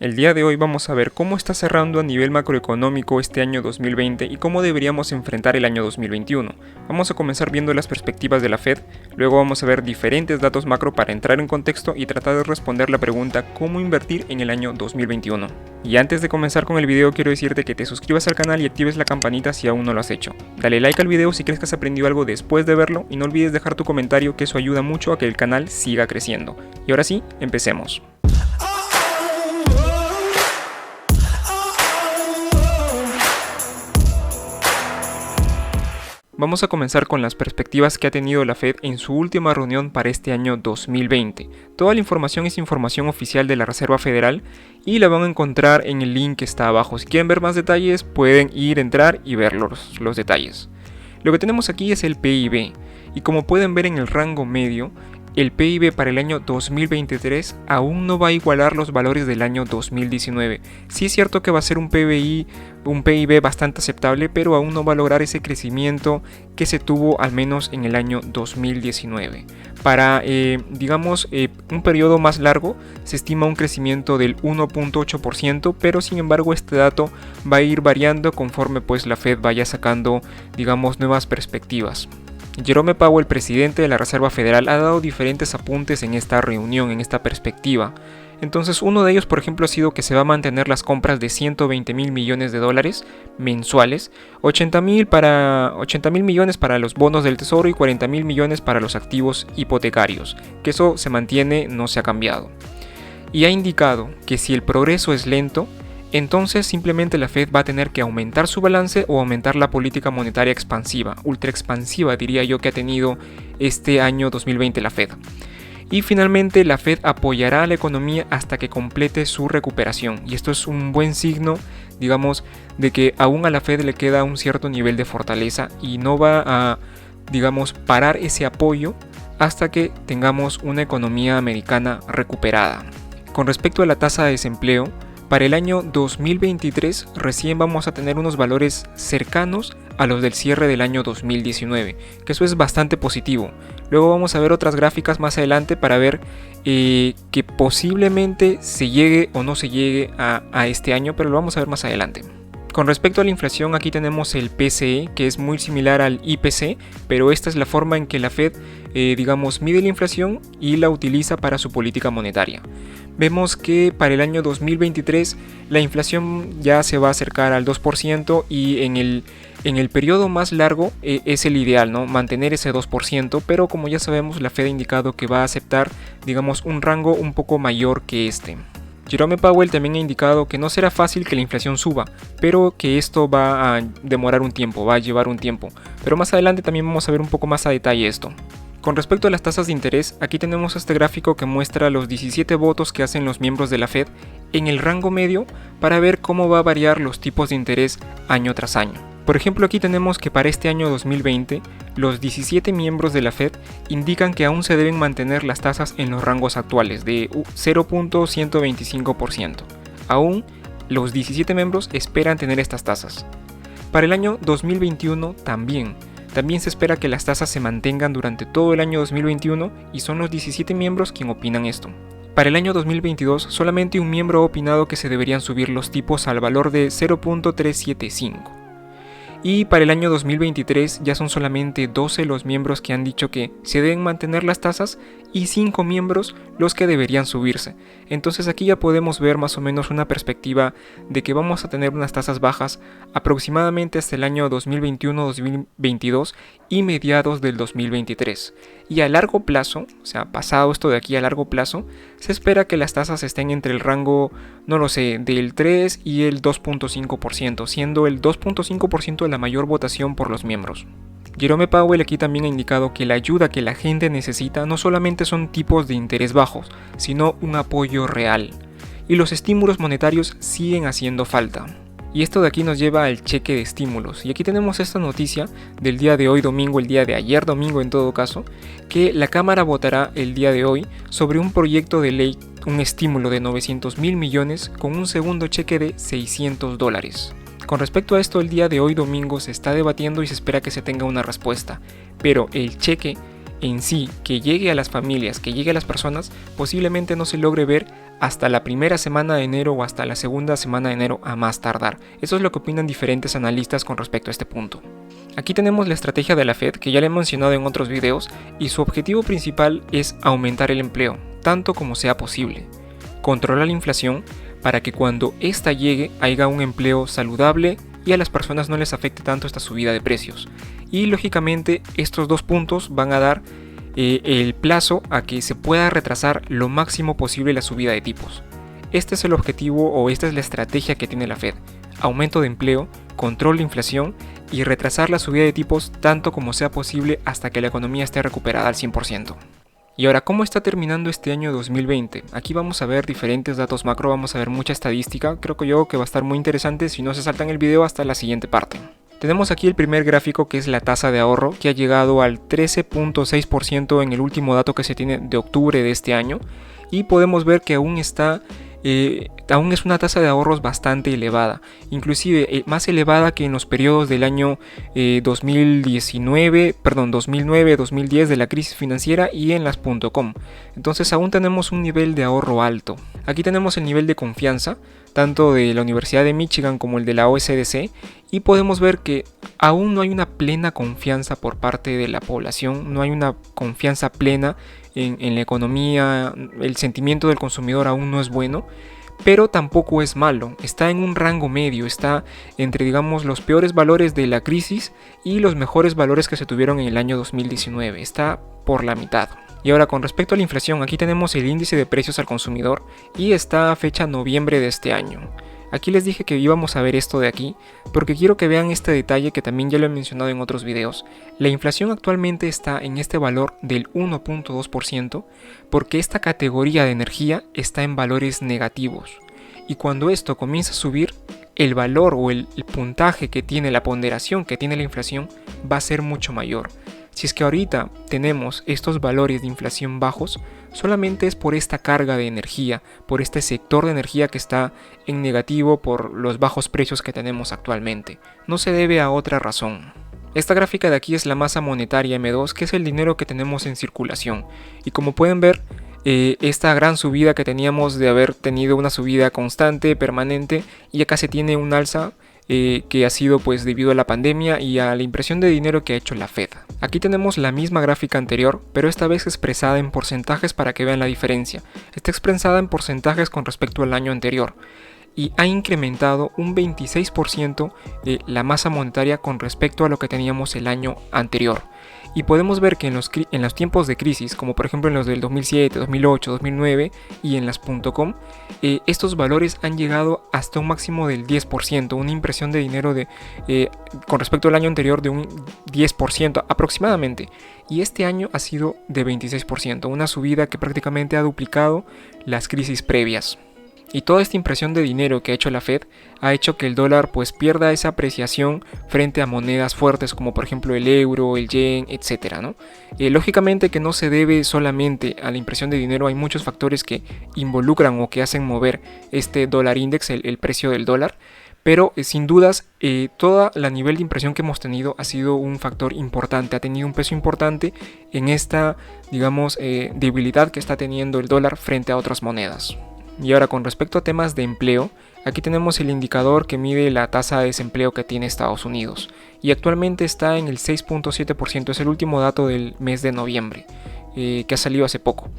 El día de hoy vamos a ver cómo está cerrando a nivel macroeconómico este año 2020 y cómo deberíamos enfrentar el año 2021. Vamos a comenzar viendo las perspectivas de la Fed, luego vamos a ver diferentes datos macro para entrar en contexto y tratar de responder la pregunta ¿cómo invertir en el año 2021? Y antes de comenzar con el video quiero decirte que te suscribas al canal y actives la campanita si aún no lo has hecho. Dale like al video si crees que has aprendido algo después de verlo y no olvides dejar tu comentario, que eso ayuda mucho a que el canal siga creciendo. Y ahora sí, empecemos. Vamos a comenzar con las perspectivas que ha tenido la Fed en su última reunión para este año 2020. Toda la información es información oficial de la Reserva Federal y la van a encontrar en el link que está abajo. Si quieren ver más detalles pueden entrar y ver los detalles. Lo que tenemos aquí es el PIB y como pueden ver en el rango medio, el PIB para el año 2023 aún no va a igualar los valores del año 2019. Sí es cierto que va a ser un PIB bastante aceptable, pero aún no va a lograr ese crecimiento que se tuvo al menos en el año 2019. Para, un periodo más largo se estima un crecimiento del 1.8%, pero sin embargo este dato va a ir variando conforme pues la Fed vaya sacando, nuevas perspectivas. Jerome Powell, presidente de la Reserva Federal, ha dado diferentes apuntes en esta reunión, en esta perspectiva. Entonces, uno de ellos, por ejemplo, ha sido que se va a mantener las compras de 120 mil millones de dólares mensuales, 80 mil millones para los bonos del tesoro y 40 mil millones para los activos hipotecarios, que eso se mantiene, no se ha cambiado. Y ha indicado que si el progreso es lento, entonces simplemente la Fed va a tener que aumentar su balance o aumentar la política monetaria expansiva, ultra expansiva diría yo que ha tenido este año 2020 la Fed. Y finalmente la Fed apoyará a la economía hasta que complete su recuperación. Y esto es un buen signo, de que aún a la Fed le queda un cierto nivel de fortaleza y no va a, parar ese apoyo hasta que tengamos una economía americana recuperada. Con respecto a la tasa de desempleo, para el año 2023 recién vamos a tener unos valores cercanos a los del cierre del año 2019, que eso es bastante positivo. Luego vamos a ver otras gráficas más adelante para ver que posiblemente se llegue o no se llegue a este año, pero lo vamos a ver más adelante. Con respecto a la inflación, aquí tenemos el PCE, que es muy similar al IPC, pero esta es la forma en que la Fed, mide la inflación y la utiliza para su política monetaria. Vemos que para el año 2023 la inflación ya se va a acercar al 2% y en el periodo más largo es el ideal, ¿no? Mantener ese 2%, pero como ya sabemos la Fed ha indicado que va a aceptar, un rango un poco mayor que este. Jerome Powell también ha indicado que no será fácil que la inflación suba, pero que esto va a demorar un tiempo, va a llevar un tiempo. Pero más adelante también vamos a ver un poco más a detalle esto. Con respecto a las tasas de interés, aquí tenemos este gráfico que muestra los 17 votos que hacen los miembros de la Fed en el rango medio para ver cómo va a variar los tipos de interés año tras año. Por ejemplo, aquí tenemos que para este año 2020, los 17 miembros de la Fed indican que aún se deben mantener las tasas en los rangos actuales de 0.125%. Aún los 17 miembros esperan tener estas tasas. Para el año 2021 también se espera que las tasas se mantengan durante todo el año 2021 y son los 17 miembros quienes opinan esto. Para el año 2022 solamente un miembro ha opinado que se deberían subir los tipos al valor de 0.375. Y para el año 2023 ya son solamente 12 los miembros que han dicho que se deben mantener las tasas y 5 miembros los que deberían subirse. Entonces aquí ya podemos ver más o menos una perspectiva de que vamos a tener unas tasas bajas aproximadamente hasta el año 2021-2022 y mediados del 2023. Y a largo plazo, pasado esto de aquí a largo plazo, se espera que las tasas estén entre el rango, del 3 y el 2.5%, siendo el 2.5% la mayor votación por los miembros. Jerome Powell aquí también ha indicado que la ayuda que la gente necesita no solamente son tipos de interés bajos, sino un apoyo real. Y los estímulos monetarios siguen haciendo falta. Y esto de aquí nos lleva al cheque de estímulos. Y aquí tenemos esta noticia del día de hoy domingo, el día de ayer domingo en todo caso, que la Cámara votará el día de hoy sobre un proyecto de ley, un estímulo de 900 mil millones con un segundo cheque de $600. Con respecto a esto, el día de hoy domingo se está debatiendo y se espera que se tenga una respuesta, pero el cheque en sí, que llegue a las familias, que llegue a las personas, posiblemente no se logre ver hasta la primera semana de enero o hasta la segunda semana de enero a más tardar. Eso es lo que opinan diferentes analistas con respecto a este punto. Aquí tenemos la estrategia de la Fed, que ya le he mencionado en otros videos, y su objetivo principal es aumentar el empleo, tanto como sea posible. Controlar la inflación para que cuando ésta llegue haya un empleo saludable y a las personas no les afecte tanto esta subida de precios. Y lógicamente estos dos puntos van a dar el plazo a que se pueda retrasar lo máximo posible la subida de tipos. Este es el objetivo o esta es la estrategia que tiene la Fed: aumento de empleo, control de inflación y retrasar la subida de tipos tanto como sea posible hasta que la economía esté recuperada al 100%. Y ahora, ¿cómo está terminando este año 2020? Aquí vamos a ver diferentes datos macro, vamos a ver mucha estadística, creo que va a estar muy interesante. Si no se saltan el video hasta la siguiente parte. Tenemos aquí el primer gráfico, que es la tasa de ahorro, que ha llegado al 13.6% en el último dato que se tiene de octubre de este año, y podemos ver que aún es una tasa de ahorros bastante elevada, inclusive más elevada que en los periodos del año 2009-2010 de la crisis financiera y en las .com. Entonces aún tenemos un nivel de ahorro alto. Aquí tenemos el nivel de confianza, tanto de la Universidad de Michigan como el de la OSDC, y podemos ver que aún no hay una plena confianza por parte de la población, no hay una confianza plena en la economía, el sentimiento del consumidor aún no es bueno, pero tampoco es malo, está en un rango medio, está entre, digamos, los peores valores de la crisis y los mejores valores que se tuvieron en el año 2019, está por la mitad. Y ahora, con respecto a la inflación, aquí tenemos el índice de precios al consumidor y está a fecha noviembre de este año. Aquí les dije que íbamos a ver esto de aquí, porque quiero que vean este detalle que también ya lo he mencionado en otros videos. La inflación actualmente está en este valor del 1.2%, porque esta categoría de energía está en valores negativos. Y cuando esto comienza a subir, el valor o el puntaje que tiene, la ponderación que tiene la inflación, va a ser mucho mayor. Si es que ahorita tenemos estos valores de inflación bajos, solamente es por esta carga de energía, por este sector de energía que está en negativo por los bajos precios que tenemos actualmente. No se debe a otra razón. Esta gráfica de aquí es la masa monetaria M2, que es el dinero que tenemos en circulación. Y como pueden ver, esta gran subida que teníamos de haber tenido una subida constante, permanente, y acá se tiene un alza que ha sido pues debido a la pandemia y a la impresión de dinero que ha hecho la Fed. Aquí tenemos la misma gráfica anterior, pero esta vez expresada en porcentajes para que vean la diferencia. Está expresada en porcentajes con respecto al año anterior y ha incrementado un 26% la masa monetaria con respecto a lo que teníamos el año anterior. Y podemos ver que en los tiempos de crisis, como por ejemplo en los del 2007, 2008, 2009 y en las .com, estos valores han llegado hasta un máximo del 10%, una impresión de dinero con respecto al año anterior de un 10% aproximadamente. Y este año ha sido de 26%, una subida que prácticamente ha duplicado las crisis previas. Y toda esta impresión de dinero que ha hecho la Fed ha hecho que el dólar pues pierda esa apreciación frente a monedas fuertes como por ejemplo el euro, el yen, etc., ¿no? Lógicamente que no se debe solamente a la impresión de dinero, hay muchos factores que involucran o que hacen mover este dólar index, el precio del dólar. Pero sin dudas, toda la nivel de impresión que hemos tenido ha sido un factor importante, ha tenido un peso importante en esta, digamos, debilidad que está teniendo el dólar frente a otras monedas. Y ahora, con respecto a temas de empleo, aquí tenemos el indicador que mide la tasa de desempleo que tiene Estados Unidos y actualmente está en el 6.7%, es el último dato del mes de noviembre que ha salido hace poco.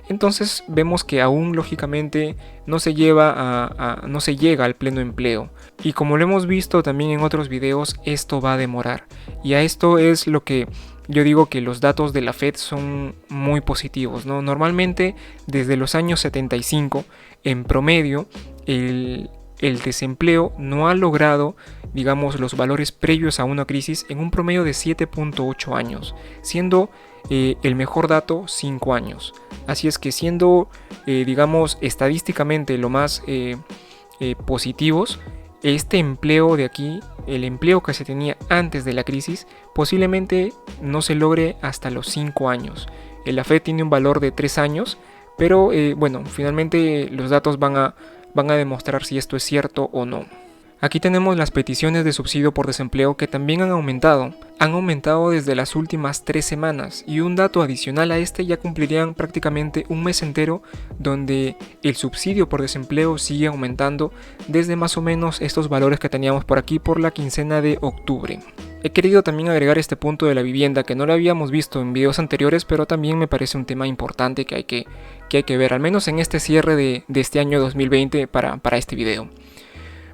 Entonces vemos que aún lógicamente no se llega al pleno empleo, y como lo hemos visto también en otros videos, esto va a demorar, y a esto es lo que yo digo que los datos de la Fed son muy positivos, ¿no? Normalmente desde los años 75 en promedio el desempleo no ha logrado, digamos, los valores previos a una crisis en un promedio de 7.8 años, siendo el mejor dato 5 años. Así es que siendo, digamos, estadísticamente lo más positivos, este empleo de aquí, el empleo que se tenía antes de la crisis, posiblemente no se logre hasta los 5 años. La Fed tiene un valor de 3 años, pero bueno, finalmente los datos van a demostrar si esto es cierto o no. Aquí tenemos las peticiones de subsidio por desempleo que también han aumentado desde las últimas 3 semanas, y un dato adicional a este, ya cumplirían prácticamente un mes entero donde el subsidio por desempleo sigue aumentando desde más o menos estos valores que teníamos por aquí por la quincena de octubre. He querido también agregar este punto de la vivienda que no lo habíamos visto en videos anteriores, pero también me parece un tema importante que hay que ver, al menos en este cierre de este año 2020 para este video.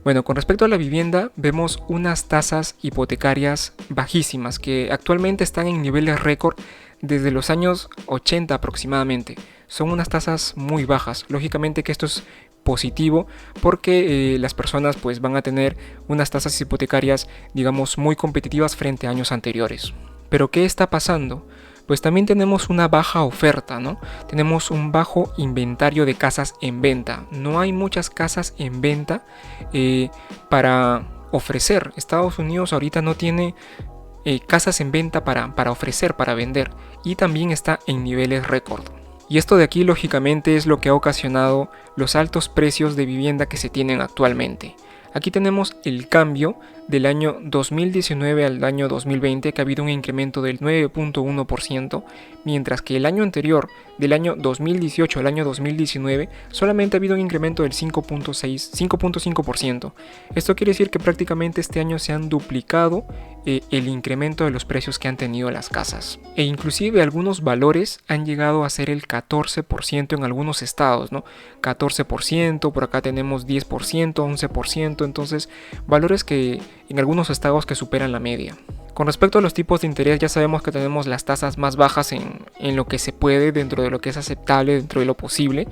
Bueno, con respecto a la vivienda, vemos unas tasas hipotecarias bajísimas que actualmente están en niveles récord desde los años 80 aproximadamente. Son unas tasas muy bajas. Lógicamente que esto es positivo porque las personas pues van a tener unas tasas hipotecarias, digamos, muy competitivas frente a años anteriores. Pero ¿qué está pasando? Pues también tenemos una baja oferta, ¿no? Tenemos un bajo inventario de casas en venta. No hay muchas casas en venta para ofrecer. Estados Unidos ahorita no tiene casas en venta para ofrecer, para vender. Y también está en niveles récord. Y esto de aquí lógicamente es lo que ha ocasionado los altos precios de vivienda que se tienen actualmente. Aquí tenemos el cambio del año 2019 al año 2020, que ha habido un incremento del 9.1%, mientras que el año anterior, del año 2018 al año 2019, solamente ha habido un incremento del 5.5%. Esto quiere decir que prácticamente este año se han duplicado el incremento de los precios que han tenido las casas. E inclusive algunos valores han llegado a ser el 14% en algunos estados, ¿no? 14%, por acá tenemos 10%, 11%, entonces valores que en algunos estados que superan la media. Con respecto a los tipos de interés, ya sabemos que tenemos las tasas más bajas en lo que se puede, dentro de lo que es aceptable, dentro de lo posible.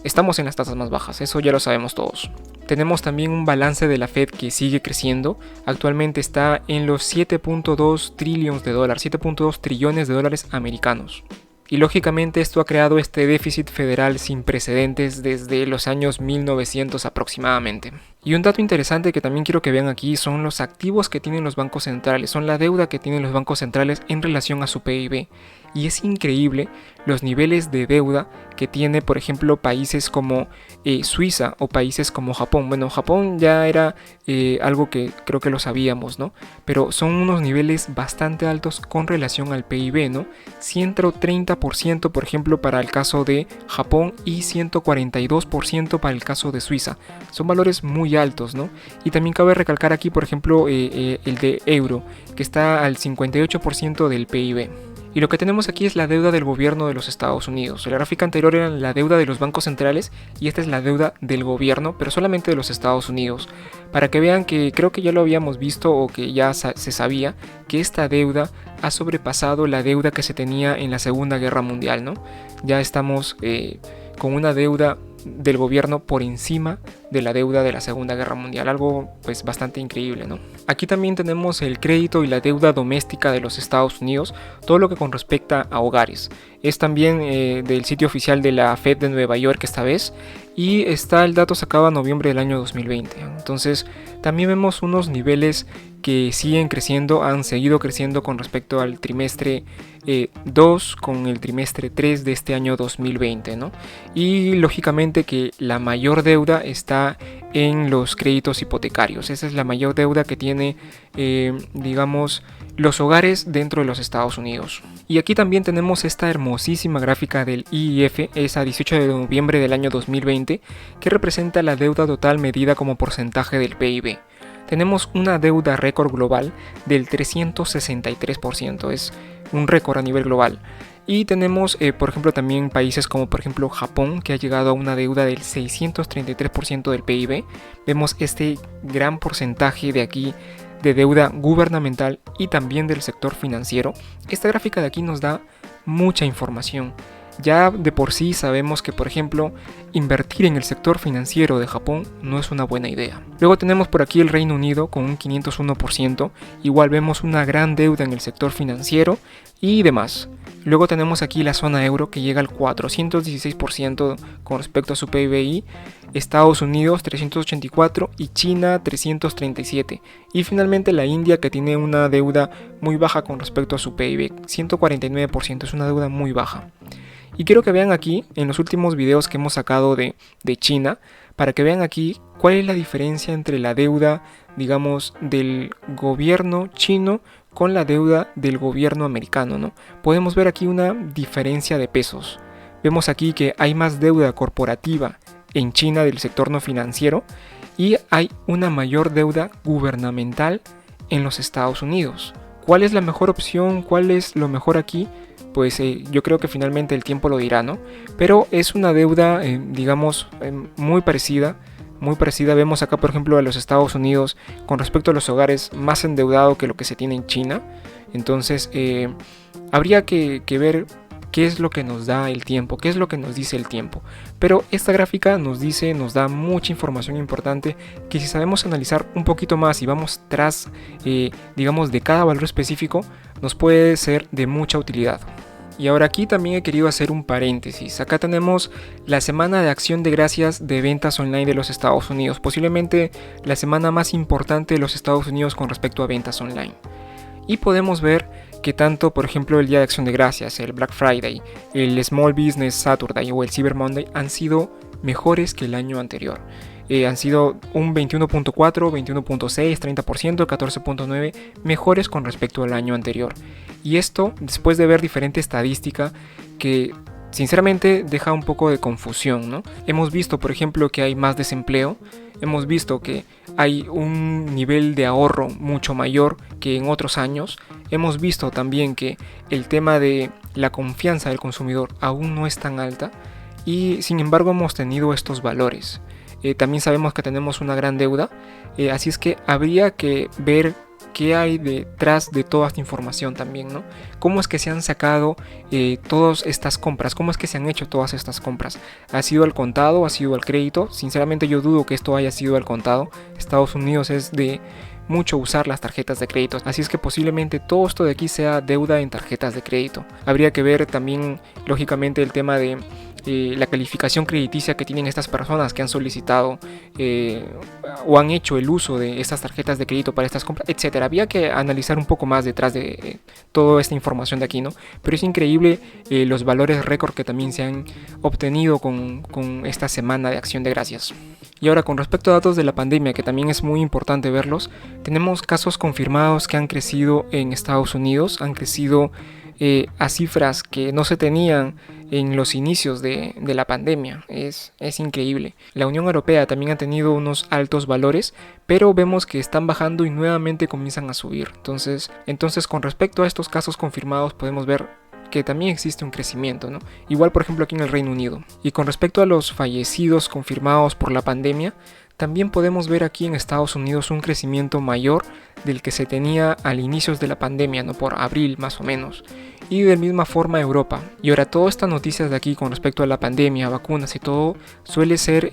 Estamos en las tasas más bajas, eso ya lo sabemos todos. Tenemos también un balance de la Fed que sigue creciendo. Actualmente está en los 7.2 trillones de dólares, 7.2 trillones de dólares americanos. Y lógicamente esto ha creado este déficit federal sin precedentes desde los años 1900 aproximadamente. Y un dato interesante que también quiero que vean aquí son los activos que tienen los bancos centrales, son la deuda que tienen los bancos centrales en relación a su PIB. Y es increíble los niveles de deuda que tiene, por ejemplo, países como Suiza o países como Japón. Bueno, Japón ya era algo que creo que lo sabíamos, ¿no? Pero son unos niveles bastante altos con relación al PIB, ¿no? 130%, por ejemplo, para el caso de Japón y 142% para el caso de Suiza. Son valores muy altos, ¿no? Y también cabe recalcar aquí, por ejemplo, el de euro, que está al 58% del PIB. Y lo que tenemos aquí es la deuda del gobierno de los Estados Unidos. La gráfica anterior era la deuda de los bancos centrales y esta es la deuda del gobierno, pero solamente de los Estados Unidos. Para que vean que creo que ya lo habíamos visto o que ya se sabía que esta deuda ha sobrepasado la deuda que se tenía en la Segunda Guerra Mundial, ¿no? Ya estamos con una deuda del gobierno por encima de la deuda de la Segunda Guerra Mundial, algo pues bastante increíble, ¿no? Aquí también tenemos el crédito y la deuda doméstica de los Estados Unidos, todo lo que con respecta a hogares. Es también del sitio oficial de la Fed de Nueva York esta vez, y está el dato sacado a noviembre del año 2020. Entonces también vemos unos niveles que siguen creciendo, han seguido creciendo con respecto al trimestre 2 con el trimestre 3 de este año 2020, ¿no? Y lógicamente que la mayor deuda está en los créditos hipotecarios. Esa es la mayor deuda que tiene, digamos, los hogares dentro de los Estados Unidos. Y aquí también tenemos esta hermosísima gráfica del IIF, es a 18 de noviembre del año 2020, que representa la deuda total medida como porcentaje del PIB. Tenemos una deuda récord global del 363%, es un récord a nivel global. Y tenemos, por ejemplo, también países como por ejemplo Japón, que ha llegado a una deuda del 633% del PIB. Vemos este gran porcentaje de aquí de deuda gubernamental y también del sector financiero. Esta gráfica de aquí nos da mucha información. Ya de por sí sabemos que, por ejemplo, invertir en el sector financiero de Japón no es una buena idea. Luego tenemos por aquí el Reino Unido con un 501%, igual vemos una gran deuda en el sector financiero y demás. Luego tenemos aquí la zona euro que llega al 416% con respecto a su PIB, Estados Unidos 384 y China 337. Y finalmente la India, que tiene una deuda muy baja con respecto a su PIB, 149%, es una deuda muy baja. Y quiero que vean aquí, en los últimos videos que hemos sacado de China, para que vean aquí ¿Cuál es la diferencia entre la deuda, digamos, del gobierno chino con la deuda del gobierno americano, ¿no? Podemos ver aquí una diferencia de pesos. Vemos aquí que hay más deuda corporativa en China del sector no financiero y hay una mayor deuda gubernamental en los Estados Unidos. ¿Cuál es la mejor opción? ¿Cuál es lo mejor aquí? Pues yo creo que finalmente el tiempo lo dirá, ¿no? Pero es una deuda, digamos, muy parecida. Muy parecida. Vemos acá, por ejemplo, a los Estados Unidos con respecto a los hogares más endeudado que lo que se tiene en China. Entonces, habría que ver qué es lo que nos da el tiempo, qué es lo que nos dice el tiempo. Pero esta gráfica nos da mucha información importante que si sabemos analizar un poquito más y vamos tras, digamos, de cada valor específico, nos puede ser de mucha utilidad. Y ahora aquí también he querido hacer un paréntesis. Acá tenemos la semana de acción de gracias de ventas online de los Estados Unidos. Posiblemente la semana más importante de los Estados Unidos con respecto a ventas online. Y podemos ver que tanto, por ejemplo, el Día de Acción de Gracias, el Black Friday, el Small Business Saturday o el Cyber Monday han sido mejores que el año anterior. Han sido un 21.4, 21.6, 30%, 14.9 mejores con respecto al año anterior. Y esto después de ver diferente estadística que sinceramente deja un poco de confusión, ¿no? Hemos visto, por ejemplo, que hay más desempleo. Hemos visto que hay un nivel de ahorro mucho mayor que en otros años. Hemos visto también que el tema de la confianza del consumidor aún no es tan alta y sin embargo hemos tenido estos valores. También sabemos que tenemos una gran deuda, así es que habría que ver qué hay detrás de toda esta información también, ¿no? ¿Cómo es que se han sacado todas estas compras? ¿Cómo es que se han hecho todas estas compras? ¿Ha sido al contado? ¿Ha sido al crédito? Sinceramente yo dudo que esto haya sido al contado. Estados Unidos es de mucho usar las tarjetas de crédito, así es que posiblemente todo esto de aquí sea deuda en tarjetas de crédito. Habría que ver también lógicamente el tema de la calificación crediticia que tienen estas personas que han solicitado o han hecho el uso de estas tarjetas de crédito para estas compras, etcétera. Había que analizar un poco más detrás de toda esta información de aquí, ¿no? Pero es increíble los valores récord que también se han obtenido con esta semana de acción de gracias. Y ahora con respecto a datos de la pandemia, que también es muy importante verlos, tenemos casos confirmados que han crecido en Estados Unidos, han crecido a cifras que no se tenían en los inicios de la pandemia. Es increíble. La Unión Europea también ha tenido unos altos valores, pero vemos que están bajando y nuevamente comienzan a subir. Entonces con respecto a estos casos confirmados podemos ver que también existe un crecimiento, ¿no? Igual por ejemplo aquí en el Reino Unido. Y con respecto a los fallecidos confirmados por la pandemia, también podemos ver aquí en Estados Unidos un crecimiento mayor del que se tenía al inicio de la pandemia, ¿no? Por abril más o menos. Y de misma forma Europa. Y ahora todas estas noticias de aquí con respecto a la pandemia, vacunas y todo, suele ser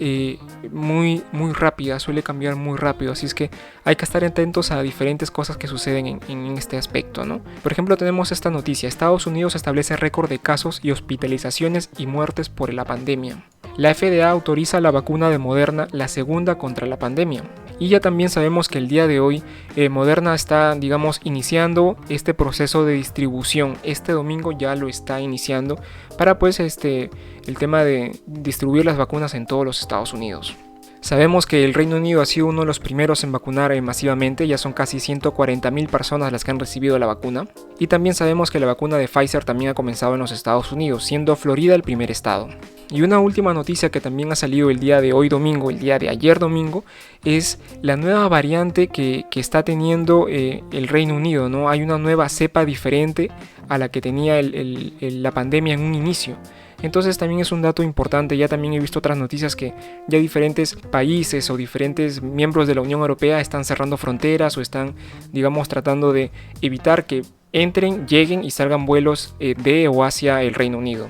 muy rápida, suele cambiar muy rápido. Así es que hay que estar atentos a diferentes cosas que suceden en este aspecto, ¿no? Por ejemplo tenemos esta noticia: Estados Unidos establece récord de casos y hospitalizaciones y muertes por la pandemia. La FDA autoriza la vacuna de Moderna, la segunda contra la pandemia. Y ya también sabemos que el día de hoy Moderna está, digamos, iniciando este proceso de distribución. Este domingo ya lo está iniciando para pues el tema de distribuir las vacunas en todos los Estados Unidos. Sabemos que el Reino Unido ha sido uno de los primeros en vacunar masivamente, ya son casi 140,000 personas las que han recibido la vacuna. Y también sabemos que la vacuna de Pfizer también ha comenzado en los Estados Unidos, siendo Florida el primer estado. Y una última noticia que también ha salido el día de hoy domingo, el día de ayer domingo, es la nueva variante que está teniendo el Reino Unido, ¿no? Hay una nueva cepa diferente a la que tenía la pandemia en un inicio. Entonces también es un dato importante. Ya también he visto otras noticias que ya diferentes países o diferentes miembros de la Unión Europea están cerrando fronteras o están, digamos, tratando de evitar que entren, lleguen y salgan vuelos de o hacia el Reino Unido.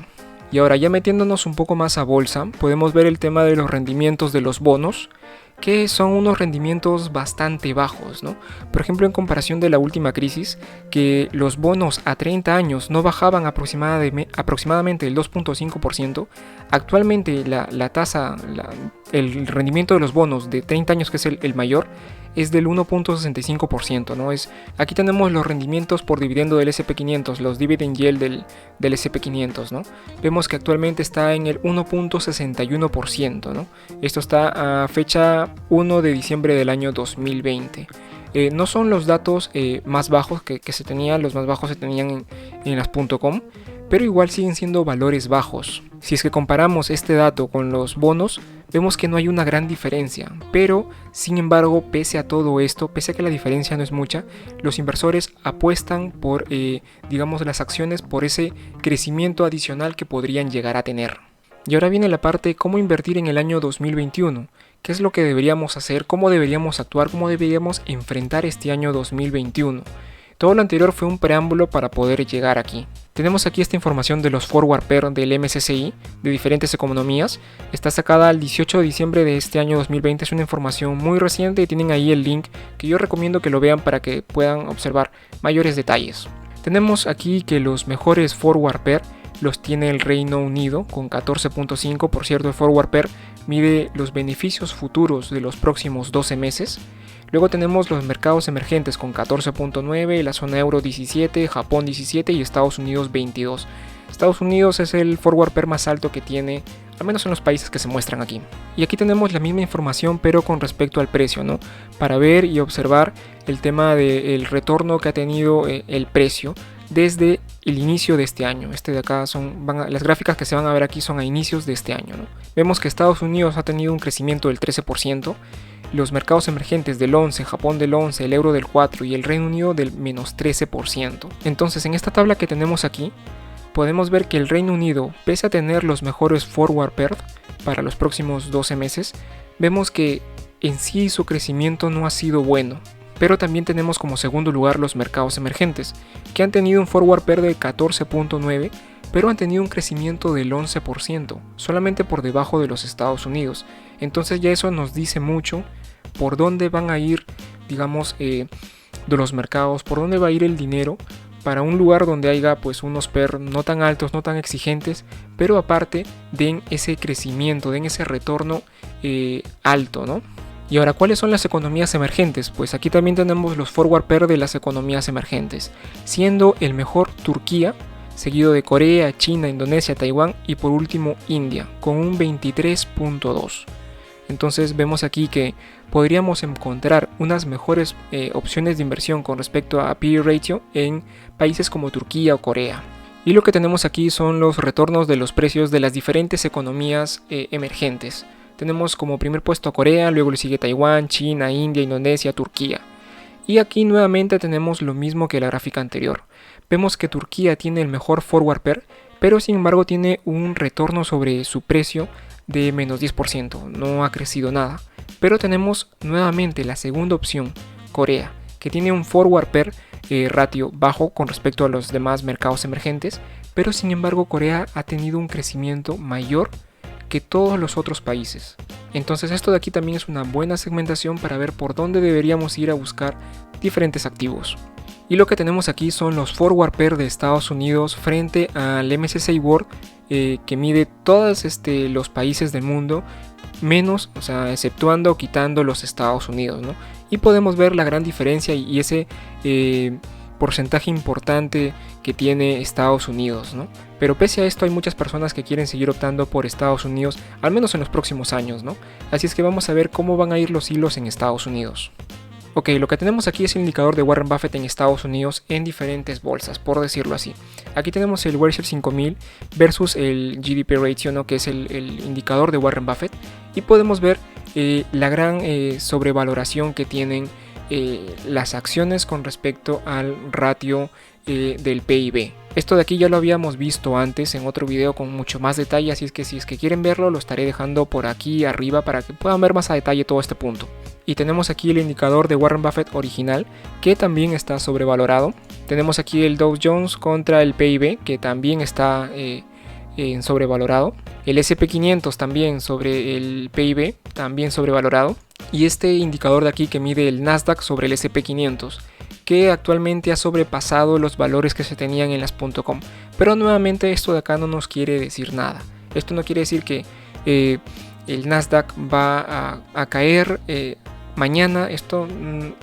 Y ahora ya metiéndonos un poco más a bolsa, podemos ver el tema de los rendimientos de los bonos, que son unos rendimientos bastante bajos, ¿no? Por ejemplo, en comparación de la última crisis, que los bonos a 30 años no bajaban aproximadamente el 2.5%, actualmente la tasa, el rendimiento de los bonos de 30 años, que es el mayor, es del 1.65%, ¿no? Aquí tenemos los rendimientos por dividendo del S&P500, los dividend yield del S&P500, ¿no? Vemos que actualmente está en el 1.61%, ¿no? Esto está a fecha 1 de diciembre del año 2020. No son los datos más bajos que se tenían, los más bajos se tenían en las .com, pero igual siguen siendo valores bajos. Si es que comparamos este dato con los bonos, vemos que no hay una gran diferencia, pero sin embargo, pese a todo esto, pese a que la diferencia no es mucha, los inversores apuestan por, digamos, las acciones por ese crecimiento adicional que podrían llegar a tener. Y ahora viene la parte cómo invertir en el año 2021. ¿Qué es lo que deberíamos hacer? ¿Cómo deberíamos actuar? ¿Cómo deberíamos enfrentar este año 2021? Todo lo anterior fue un preámbulo para poder llegar aquí. Tenemos aquí esta información de los forward pair del MSCI de diferentes economías. Está sacada el 18 de diciembre de este año 2020. Es una información muy reciente y tienen ahí el link que yo recomiendo que lo vean para que puedan observar mayores detalles. Tenemos aquí que los mejores forward pair los tiene el Reino Unido con 14.5. Por cierto, el forward pair mide los beneficios futuros de los próximos 12 meses. Luego tenemos los mercados emergentes con 14.9, la zona euro 17, Japón 17 y Estados Unidos 22. Estados Unidos es el forward pair más alto que tiene, al menos en los países que se muestran aquí. Y aquí tenemos la misma información pero con respecto al precio, ¿no? Para ver y observar el tema del retorno que ha tenido el precio desde el inicio de este año. De acá las gráficas que se van a ver aquí son a inicios de este año, ¿no? Vemos que Estados Unidos ha tenido un crecimiento del 13%, los mercados emergentes del 11%, Japón del 11%, el euro del 4% y el Reino Unido del menos 13%. Entonces en esta tabla que tenemos aquí podemos ver que el Reino Unido, pese a tener los mejores forward pair para los próximos 12 meses, vemos que en sí su crecimiento no ha sido bueno. Pero también tenemos como segundo lugar los mercados emergentes, que han tenido un forward pair de 14.9, pero han tenido un crecimiento del 11%, solamente por debajo de los Estados Unidos. Entonces ya eso nos dice mucho por dónde van a ir, digamos, de los mercados, por dónde va a ir el dinero para un lugar donde haya pues unos pair no tan altos, no tan exigentes, pero aparte den ese crecimiento, den ese retorno alto, ¿no? Y ahora, ¿cuáles son las economías emergentes? Pues aquí también tenemos los forward pair de las economías emergentes, siendo el mejor Turquía, seguido de Corea, China, Indonesia, Taiwán y por último India, con un 23.2. Entonces vemos aquí que podríamos encontrar unas mejores opciones de inversión con respecto a PE ratio en países como Turquía o Corea. Y lo que tenemos aquí son los retornos de los precios de las diferentes economías emergentes. Tenemos como primer puesto a Corea, luego le sigue Taiwán, China, India, Indonesia, Turquía. Y aquí nuevamente tenemos lo mismo que la gráfica anterior. Vemos que Turquía tiene el mejor forward pair, pero sin embargo tiene un retorno sobre su precio de menos 10%, no ha crecido nada. Pero tenemos nuevamente la segunda opción, Corea, que tiene un forward pair ratio bajo con respecto a los demás mercados emergentes, pero sin embargo Corea ha tenido un crecimiento mayor que todos los otros países. Entonces esto de aquí también es una buena segmentación para ver por dónde deberíamos ir a buscar diferentes activos. Y lo que tenemos aquí son los forward pair de Estados Unidos frente al MSCI World, que mide todos los países del mundo, menos, o sea, exceptuando o quitando los Estados Unidos, ¿no? Y podemos ver la gran diferencia y ese porcentaje importante que tiene Estados Unidos, ¿no? Pero pese a esto hay muchas personas que quieren seguir optando por Estados Unidos, al menos en los próximos años, ¿no? Así es que vamos a ver cómo van a ir los hilos en Estados Unidos. Ok, lo que tenemos aquí es el indicador de Warren Buffett en Estados Unidos en diferentes bolsas, por decirlo así. Aquí tenemos el Berkshire 5000 versus el GDP ratio, ¿no? Que es el indicador de Warren Buffett, y podemos ver la gran sobrevaloración que tienen las acciones con respecto al ratio del PIB. Esto de aquí ya lo habíamos visto antes en otro video con mucho más detalle, así es que si es que quieren verlo lo estaré dejando por aquí arriba para que puedan ver más a detalle todo este punto. Y tenemos aquí el indicador de Warren Buffett original, que también está sobrevalorado. Tenemos aquí el Dow Jones contra el PIB, que también está sobrevalorado. El S&P500 también sobre el PIB, también sobrevalorado. Y este indicador de aquí que mide el Nasdaq sobre el S&P500, que actualmente ha sobrepasado los valores que se tenían en las .com. Pero nuevamente esto de acá no nos quiere decir nada. Esto no quiere decir que el Nasdaq va a caer mañana. Esto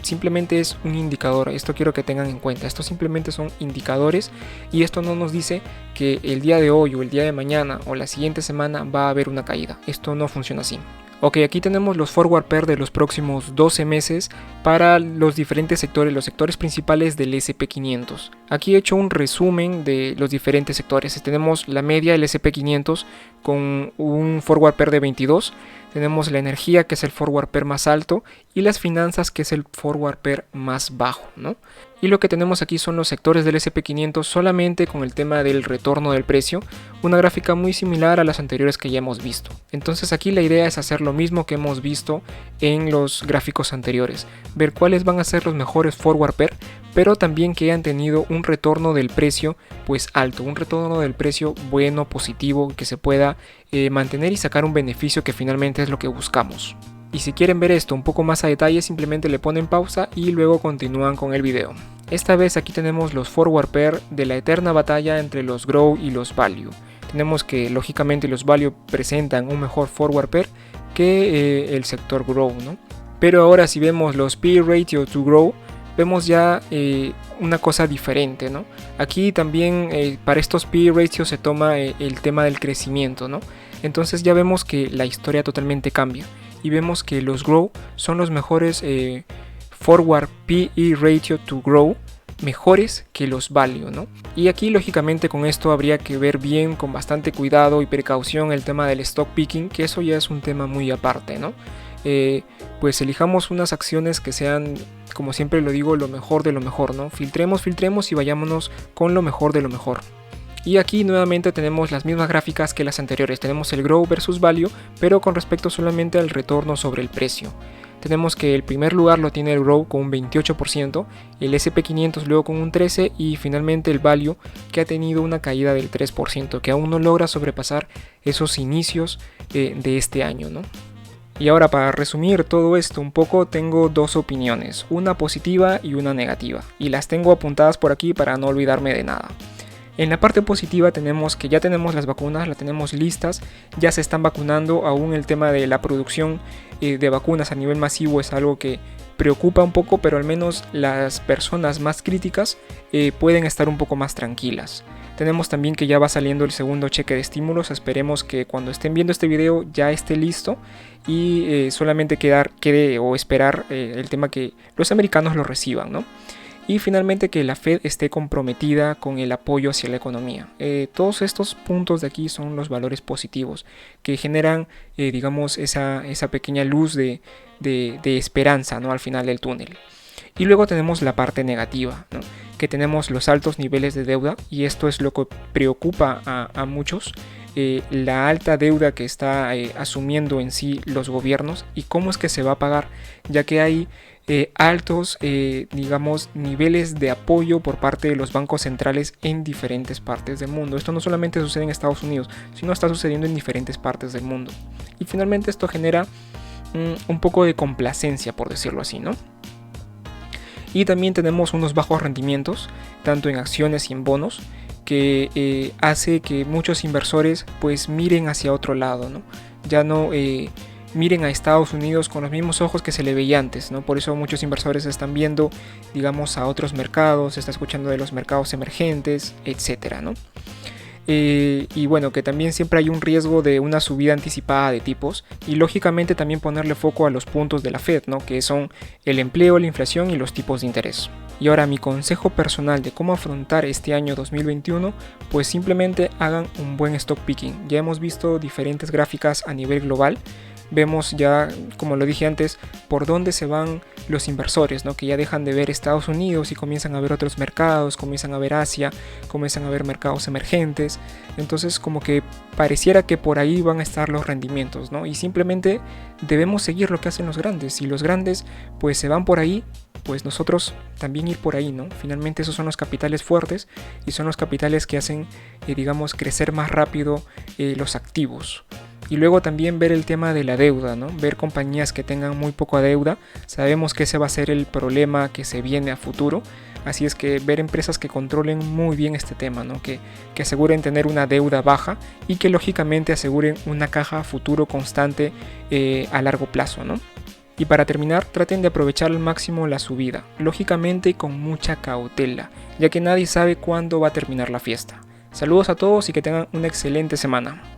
simplemente es un indicador, esto quiero que tengan en cuenta, esto simplemente son indicadores y esto no nos dice que el día de hoy o el día de mañana o la siguiente semana va a haber una caída. Esto no funciona así. Ok, aquí tenemos los forward pair de los próximos 12 meses para los diferentes sectores, los sectores principales del SP500. Aquí he hecho un resumen de los diferentes sectores. Tenemos la media del SP500 con un forward pair de 22. Tenemos la energía, que es el forward pair más alto, y las finanzas, que es el forward pair más bajo, ¿no? Y lo que tenemos aquí son los sectores del SP500 solamente con el tema del retorno del precio, una gráfica muy similar a las anteriores que ya hemos visto. Entonces aquí la idea es hacer lo mismo que hemos visto en los gráficos anteriores, ver cuáles van a ser los mejores forward pair, pero también que hayan tenido un retorno del precio pues alto, un retorno del precio bueno, positivo, que se pueda mantener y sacar un beneficio, que finalmente es lo que buscamos. Y si quieren ver esto un poco más a detalle, simplemente le ponen pausa y luego continúan con el video. Esta vez aquí tenemos los forward pair de la eterna batalla entre los grow y los value. Tenemos que lógicamente los value presentan un mejor forward pair que el sector grow, ¿no? Pero ahora si vemos los P/E ratio to grow, vemos ya una cosa diferente, ¿no? Aquí también para estos P/E ratios se toma el tema del crecimiento, ¿no? Entonces ya vemos que la historia totalmente cambia y vemos que los grow son los mejores forward P/E ratio to grow, mejores que los value, ¿no? Y aquí lógicamente con esto habría que ver bien, con bastante cuidado y precaución, el tema del stock picking, que eso ya es un tema muy aparte, ¿no? Pues elijamos unas acciones que sean, como siempre lo digo, lo mejor de lo mejor, ¿no? Filtremos y vayámonos con lo mejor de lo mejor. Y aquí nuevamente tenemos las mismas gráficas que las anteriores. Tenemos el grow versus value, pero con respecto solamente al retorno sobre el precio. Tenemos que el primer lugar lo tiene el grow con un 28%, el SP500 luego con un 13% y finalmente el value, que ha tenido una caída del 3%, que aún no logra sobrepasar esos inicios de este año, ¿no? Y ahora, para resumir todo esto un poco, tengo dos opiniones, una positiva y una negativa, y las tengo apuntadas por aquí para no olvidarme de nada. En la parte positiva tenemos que ya tenemos las vacunas, las tenemos listas, ya se están vacunando. Aún el tema de la producción de vacunas a nivel masivo es algo que preocupa un poco, pero al menos las personas más críticas pueden estar un poco más tranquilas. Tenemos también que ya va saliendo el segundo cheque de estímulos, esperemos que cuando estén viendo este video ya esté listo y solamente quede o esperar el tema que los americanos lo reciban, ¿no? Y finalmente que la Fed esté comprometida con el apoyo hacia la economía. Todos estos puntos de aquí son los valores positivos que generan, digamos, esa pequeña luz de esperanza, ¿no? Al final del túnel. Y luego tenemos la parte negativa, ¿no? Que tenemos los altos niveles de deuda, y esto es lo que preocupa a muchos. La alta deuda que está asumiendo en sí los gobiernos y cómo es que se va a pagar, ya que hay altos, digamos, niveles de apoyo por parte de los bancos centrales en diferentes partes del mundo. Esto no solamente sucede en Estados Unidos, sino está sucediendo en diferentes partes del mundo. Y finalmente esto genera un poco de complacencia, por decirlo así, ¿no? Y también tenemos unos bajos rendimientos, tanto en acciones y en bonos, que hace que muchos inversores pues miren hacia otro lado, ¿no? Ya no miren a Estados Unidos con los mismos ojos que se le veía antes, ¿no? Por eso muchos inversores están viendo, digamos, a otros mercados, se está escuchando de los mercados emergentes, etcétera, ¿no? Y bueno, que también siempre hay un riesgo de una subida anticipada de tipos y lógicamente también ponerle foco a los puntos de la Fed, ¿no? Que son el empleo, la inflación y los tipos de interés. Y ahora mi consejo personal de cómo afrontar este año 2021, pues simplemente hagan un buen stock picking. Ya hemos visto diferentes gráficas a nivel global. Vemos ya, como lo dije antes, por dónde se van los inversores, ¿no? Que ya dejan de ver Estados Unidos y comienzan a ver otros mercados, comienzan a ver Asia, comienzan a ver mercados emergentes. Entonces como que pareciera que por ahí van a estar los rendimientos, ¿no? Y simplemente debemos seguir lo que hacen los grandes. Si los grandes pues se van por ahí, pues nosotros también ir por ahí, ¿no? Finalmente esos son los capitales fuertes y son los capitales que hacen, digamos, crecer más rápido los activos. Y luego también ver el tema de la deuda, ¿no? Ver compañías que tengan muy poca deuda. Sabemos que ese va a ser el problema que se viene a futuro. Así es que ver empresas que controlen muy bien este tema, ¿no? Que aseguren tener una deuda baja y que lógicamente aseguren una caja futuro constante a largo plazo, ¿no? Y para terminar, traten de aprovechar al máximo la subida, lógicamente con mucha cautela, ya que nadie sabe cuándo va a terminar la fiesta. Saludos a todos y que tengan una excelente semana.